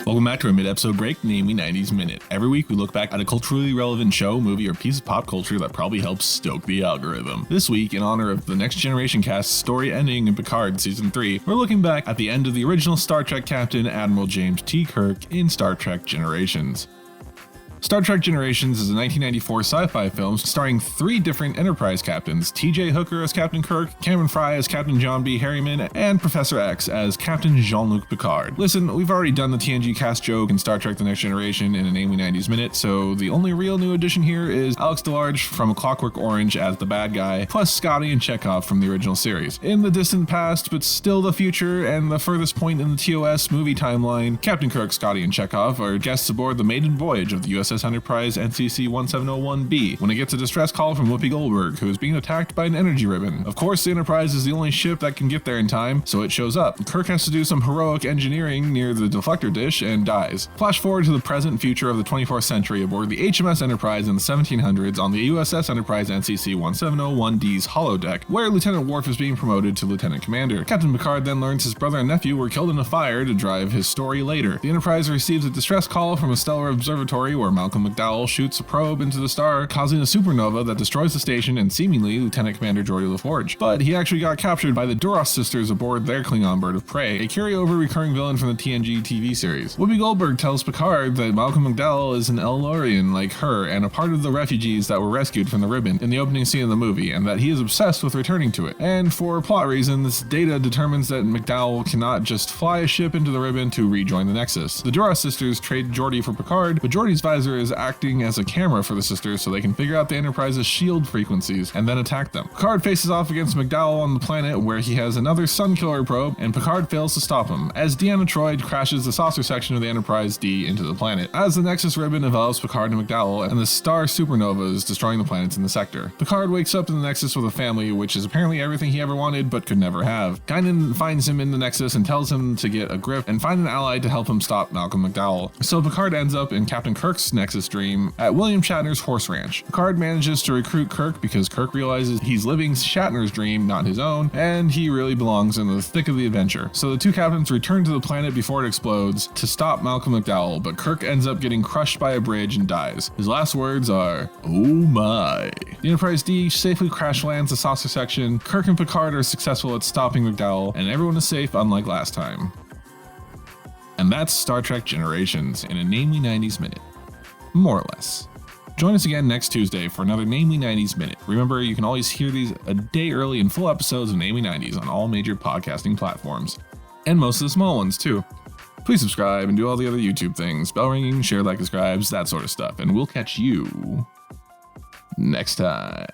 Welcome back to our mid-episode break, namely 90s Minute. Every week we look back at a culturally relevant show, movie, or piece of pop culture that probably helps stoke the algorithm. This week, in honor of the Next Generation cast's story ending in Picard Season 3, we're looking back at the end of the original Star Trek captain, Admiral James T. Kirk, in Star Trek Generations. Star Trek Generations is a 1994 sci-fi film starring three different Enterprise captains, T.J. Hooker as Captain Kirk, Cameron Fry as Captain John B. Harriman, and Professor X as Captain Jean-Luc Picard. Listen, we've already done the TNG cast joke in Star Trek The Next Generation in a namely 90s Minute, so the only real new addition here is Alex DeLarge from A Clockwork Orange as the bad guy, plus Scotty and Chekhov from the original series. In the distant past, but still the future and the furthest point in the TOS movie timeline, Captain Kirk, Scotty, and Chekhov are guests aboard the maiden voyage of the USS Enterprise NCC 1701B when it gets a distress call from Whoopi Goldberg, who is being attacked by an energy ribbon. Of course, the Enterprise is the only ship that can get there in time, so it shows up. Kirk has to do some heroic engineering near the deflector dish and dies. Flash forward to the present future of the 24th century aboard the HMS Enterprise in the 1700s on the USS Enterprise NCC 1701D's holodeck, where Lieutenant Worf is being promoted to Lieutenant Commander. Captain Picard then learns his brother and nephew were killed in a fire to drive his story later. The Enterprise receives a distress call from a stellar observatory where Malcolm McDowell shoots a probe into the star, causing a supernova that destroys the station and seemingly Lieutenant Commander Geordi LaForge. But he actually got captured by the Duras sisters aboard their Klingon bird of prey, a carryover recurring villain from the TNG TV series. Whoopi Goldberg tells Picard that Malcolm McDowell is an Elorian like her and a part of the refugees that were rescued from the ribbon in the opening scene of the movie, and that he is obsessed with returning to it. And for plot reasons, Data determines that McDowell cannot just fly a ship into the ribbon to rejoin the Nexus. The Duras sisters trade Geordi for Picard, but Geordi's visor is acting as a camera for the sisters so they can figure out the Enterprise's shield frequencies and then attack them. Picard faces off against McDowell on the planet where he has another Sunkiller probe, and Picard fails to stop him, as Deanna Troi crashes the saucer section of the Enterprise D into the planet. As the Nexus ribbon envelops Picard and McDowell, and the star supernovas destroying the planets in the sector. Picard wakes up in the Nexus with a family, which is apparently everything he ever wanted but could never have. Guinan finds him in the Nexus and tells him to get a grip and find an ally to help him stop Malcolm McDowell. So Picard ends up in Captain Kirk's Nexus dream at William Shatner's horse ranch. Picard manages to recruit Kirk because Kirk realizes he's living Shatner's dream, not his own, and he really belongs in the thick of the adventure. So the two captains return to the planet before it explodes to stop Malcolm McDowell, but Kirk ends up getting crushed by a bridge and dies. His last words are, "Oh my." The Enterprise D safely crash lands the saucer section. Kirk and Picard are successful at stopping McDowell, and everyone is safe unlike last time. And that's Star Trek Generations in a namely 90s Minute. More or less. Join us again next Tuesday for another Namely 90s Minute. Remember, you can always hear these a day early in full episodes of Namely 90s on all major podcasting platforms. And most of the small ones, too. Please subscribe and do all the other YouTube things. Bell ringing, share, like, subscribes, that sort of stuff. And we'll catch you next time.